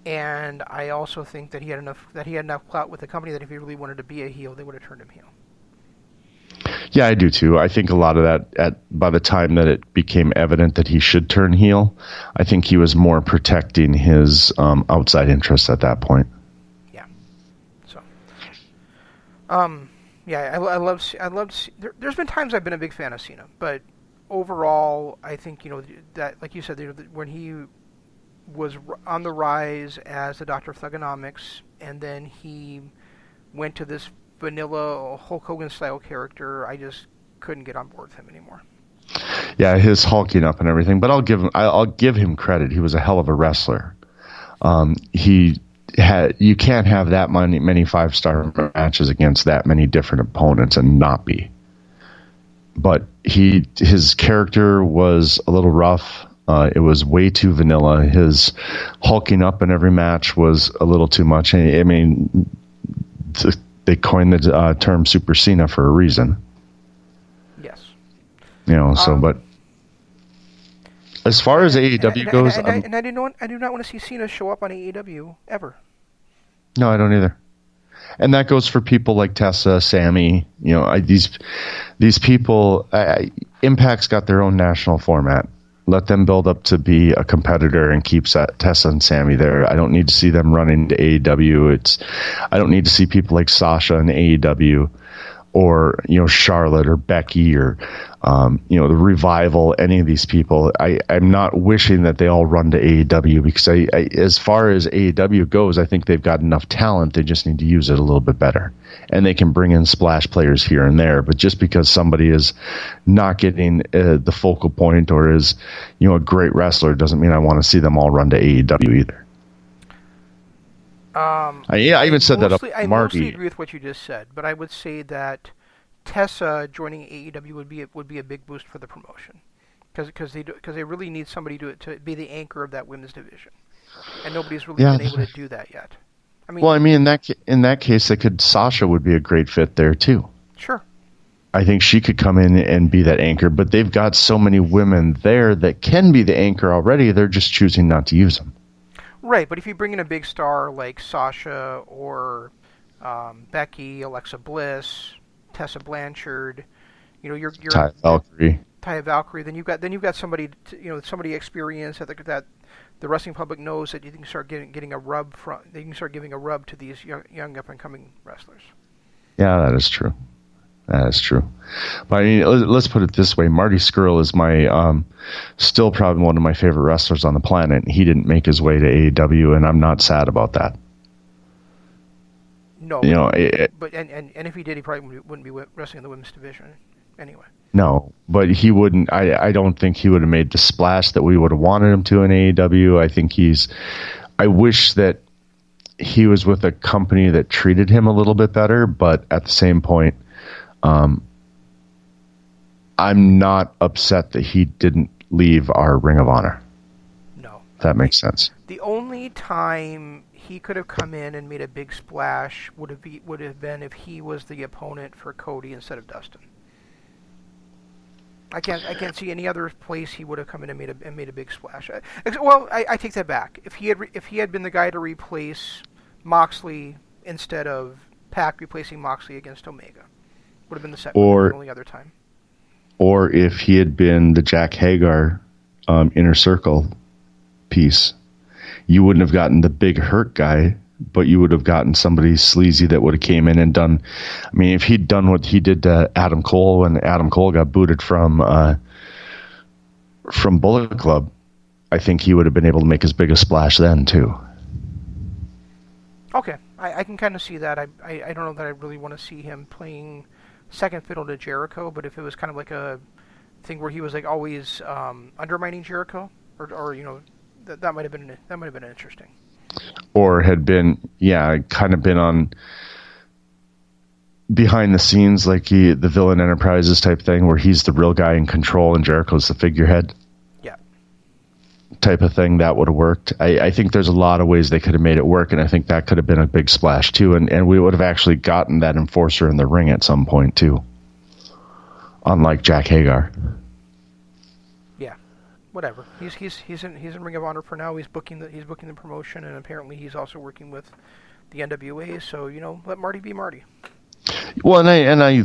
And I also think that he had enough clout with the company that if he really wanted to be a heel, they would have turned him heel. Yeah, I do too. I think a lot of that, by the time that it became evident that he should turn heel, I think he was more protecting his outside interests at that point. Yeah. So, I love. There's been times I've been a big fan of Cena, but overall, I think that, like you said, when he was on the rise as the Doctor of Thugonomics, and then he went to this vanilla Hulk Hogan style character, I just couldn't get on board with him anymore. Yeah, his hulking up and everything, but I'll give him credit. He was a hell of a wrestler. You can't have that many 5-star matches against that many different opponents and not be. But his character was a little rough. It was way too vanilla. His hulking up in every match was a little too much. I mean, they coined the term Super Cena for a reason. Yes. But as far as AEW goes... I do not want to see Cena show up on AEW, ever. No, I don't either. And that goes for people like Tessa, Sammy. These people... Impact's got their own national format. Let them build up to be a competitor and keep Tessa and Sammy there. I don't need to see them running to AEW. I don't need to see people like Sasha in AEW, or Charlotte or Becky or the Revival. Any of these people, I'm not wishing that they all run to AEW, because as far as AEW goes, I think they've got enough talent. They just need to use it a little bit better, and they can bring in splash players here and there. But just because somebody is not getting the focal point or is a great wrestler doesn't mean I want to see them all run to AEW either. I even said that up Marty. I mostly agree with what you just said, but I would say that Tessa joining AEW would be a big boost for the promotion, because they really need somebody to be the anchor of that women's division. and nobody's really been able to do that yet. I mean, well, I mean, in that case, Sasha would be a great fit there too. Sure. I think she could come in and be that anchor, but they've got so many women there that can be the anchor already. They're just choosing not to use them. Right, but if you bring in a big star like Sasha or Becky, Alexa Bliss, Tessa Blanchard, you're Taya Valkyrie, then you've got somebody somebody experienced that the wrestling public knows that you can start getting a rub from. They can start giving a rub to these young up and coming wrestlers. Yeah, that is true. That is true. But I mean, let's put it this way: Marty Scurll is my still probably one of my favorite wrestlers on the planet. He didn't make his way to AEW, and I'm not sad about that. No, but if he did, he probably wouldn't be wrestling in the women's division anyway. No, but he wouldn't. I don't think he would have made the splash that we would have wanted him to in AEW. I think I wish that he was with a company that treated him a little bit better, but at the same point, I'm not upset that he didn't leave our Ring of Honor. No. If that makes sense. The only time he could have come in and made a big splash would have been if he was the opponent for Cody instead of Dustin. I can't see any other place he would have come in and made a big splash. Well, I take that back. If he had been the guy to replace Moxley instead of Pac replacing Moxley against Omega, would have been the only other time. Or if he had been the Jack Hagar Inner Circle piece, you wouldn't have gotten the big hurt guy, but you would have gotten somebody sleazy that would have came in and done. I mean, if he'd done what he did to Adam Cole when Adam Cole got booted from Bullet Club, I think he would have been able to make his biggest splash then too. Okay, I can kind of see that. I don't know that I really want to see him playing second fiddle to Jericho, but if it was kind of like a thing where he was like always undermining Jericho, or that might have been interesting. Or had been, kind of been on behind the scenes, like the Villain Enterprises type thing, where he's the real guy in control and Jericho's the figurehead. Yeah. Type of thing that would have worked. I think there's a lot of ways they could have made it work, and I think that could have been a big splash too, and we would have actually gotten that enforcer in the ring at some point too. Unlike Jack Hagar. Yeah. Whatever. He's in Ring of Honor for now. He's booking the promotion, and apparently he's also working with the NWA. So let Marty be Marty. Well, and I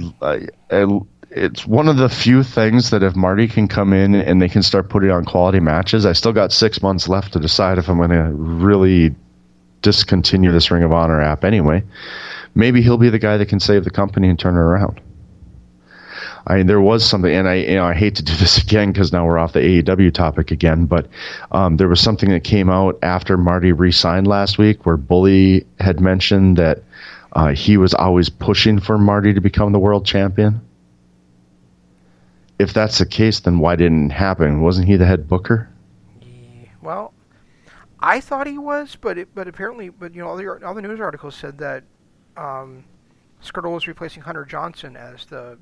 it's one of the few things that if Marty can come in and they can start putting on quality matches, I still got 6 months left to decide if I'm going to really discontinue this Ring of Honor app anyway. Maybe he'll be the guy that can save the company and turn it around. I mean, there was something, and I hate to do this again because now we're off the AEW topic again, but there was something that came out after Marty re-signed last week where Bully had mentioned that he was always pushing for Marty to become the world champion. If that's the case, then why didn't it happen? Wasn't he the head booker? Yeah, well, I thought he was, but apparently, all the news articles said that Skirtle was replacing Hunter Johnson as the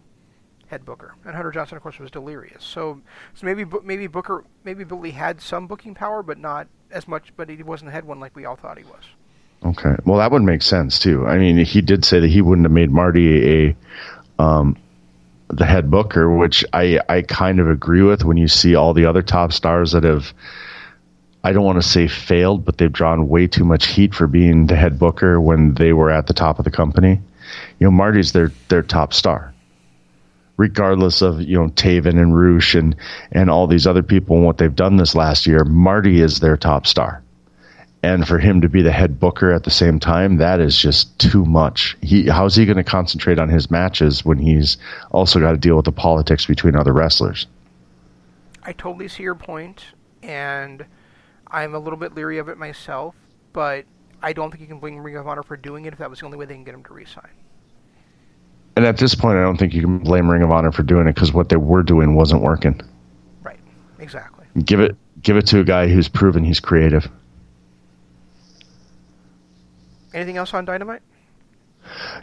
head booker, and Hunter Johnson, of course, was delirious. So maybe Bully had some booking power, but not as much. But he wasn't the head one like we all thought he was. Okay, well that would make sense too. I mean, he did say that he wouldn't have made Marty the head booker, which I kind of agree with. When you see all the other top stars that have, I don't want to say failed, but they've drawn way too much heat for being the head booker when they were at the top of the company. Marty's their top star. Regardless of Taven and Roosh and all these other people and what they've done this last year, Marty is their top star, and for him to be the head booker at the same time, that is just too much. How's he going to concentrate on his matches when he's also got to deal with the politics between other wrestlers? I totally see your point, and I'm a little bit leery of it myself, but I don't think you can blame Ring of Honor for doing it if that was the only way they can get him to re-sign. And at this point, I don't think you can blame Ring of Honor for doing it because what they were doing wasn't working. Right, exactly. Give it to a guy who's proven he's creative. Anything else on Dynamite?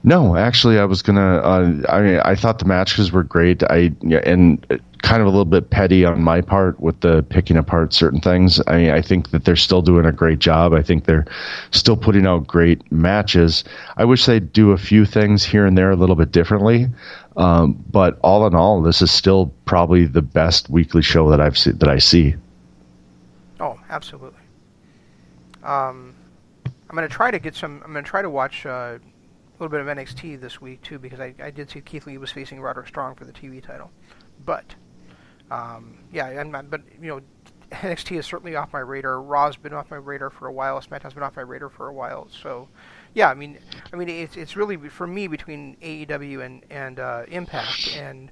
No, actually, I was gonna. I thought the matches were great. And kind of a little bit petty on my part with the picking apart certain things. I mean, I think that they're still doing a great job. I think they're still putting out great matches. I wish they'd do a few things here and there a little bit differently. But all in all, this is still probably the best weekly show that I see. Oh, absolutely. I'm going to try to watch a little bit of NXT this week too, because I did see Keith Lee was facing Roderick Strong for the TV title. But NXT is certainly off my radar. Raw's been off my radar for a while. SmackDown's been off my radar for a while. So, yeah, I mean, it's really for me between AEW and Impact and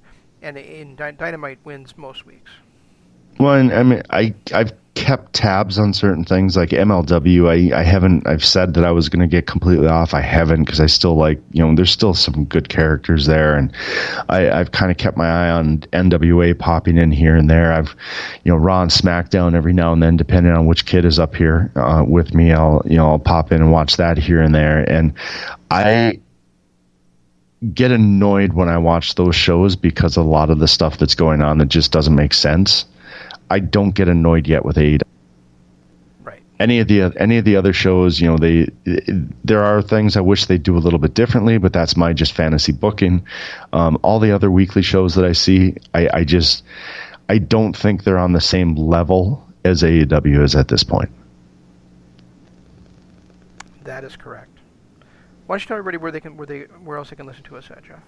Dynamite wins most weeks. Well, and I mean, I've kept tabs on certain things like MLW. I've said that I was going to get completely off. I haven't, because I still like, there's still some good characters there, and I've kind of kept my eye on NWA popping in here and there. I've, Raw and SmackDown every now and then, depending on which kid is up here with me. I'll pop in and watch that here and there, and I get annoyed when I watch those shows because a lot of the stuff that's going on that just doesn't make sense. I don't get annoyed yet with AEW. Right. Any of the other shows, there are things I wish they'd do a little bit differently, but that's my just fantasy booking. All the other weekly shows that I see, I don't think they're on the same level as AEW is at this point. That is correct. Why don't you tell everybody where else they can listen to us at, Jeff?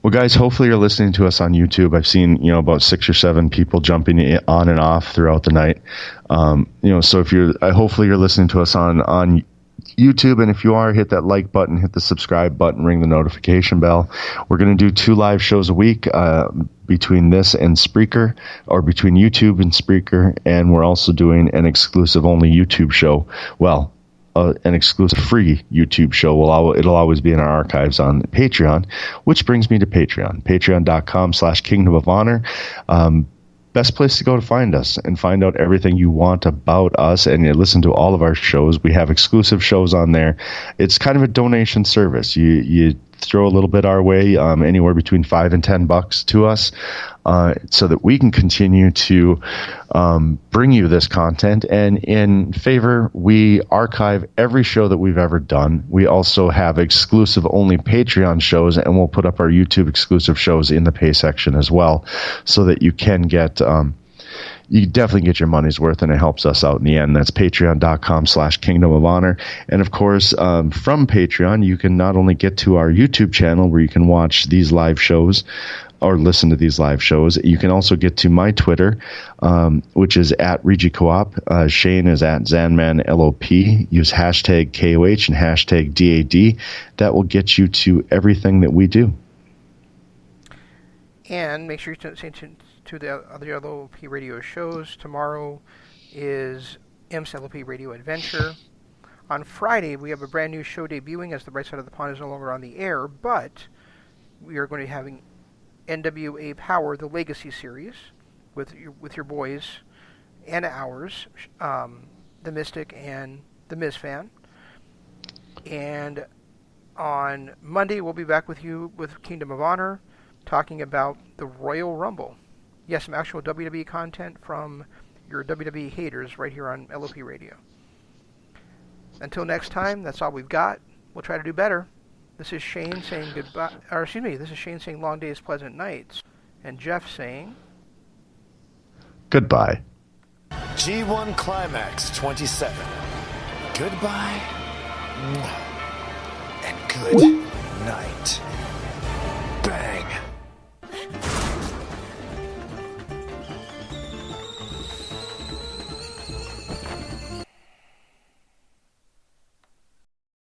Well, guys, hopefully you're listening to us on YouTube. I've seen, about 6 or 7 people jumping on and off throughout the night. So hopefully you're listening to us on YouTube, and if you are, hit that like button, hit the subscribe button, ring the notification bell. We're going to do 2 live shows a week between this and Spreaker, or between YouTube and Spreaker, and we're also doing an exclusive only YouTube show. Well, an exclusive free YouTube show. It'll always be in our archives on Patreon, which brings me to Patreon. Patreon.com/Kingdom of Honor. Best place to go to find us and find out everything you want about us, and you listen to all of our shows. We have exclusive shows on there. It's kind of a donation service. You throw a little bit our way, anywhere between $5 and $10 to us, so that we can continue to bring you this content. And in favor, we archive every show that we've ever done. We also have exclusive only Patreon shows, and we'll put up our YouTube exclusive shows in the pay section as well, so that you can get you definitely get your money's worth, and it helps us out in the end. That's patreon.com/Kingdom of Honor. And of course, from Patreon, you can not only get to our YouTube channel where you can watch these live shows or listen to these live shows, you can also get to my Twitter, which is at RegiCoop. Shane is at ZanmanLOP. Use hashtag KOH and hashtag DAD. That will get you to everything that we do. And make sure you stay tuned to the other LOP radio shows. Tomorrow is M's LOP Radio Adventure. On Friday, we have a brand new show debuting, as the Bright Side of the Pond is no longer on the air, but we are going to be having NWA Power, the Legacy Series, with your boys and ours, the Mystic and the Miz Fan. And on Monday, we'll be back with you with Kingdom of Honor, talking about the Royal Rumble. Yes, some actual WWE content from your WWE haters right here on LOP Radio. Until next time, that's all we've got. We'll try to do better. This is Shane saying goodbye. This is Shane saying long days, pleasant nights. And Jeff saying goodbye. G1 Climax 27. Goodbye and good night.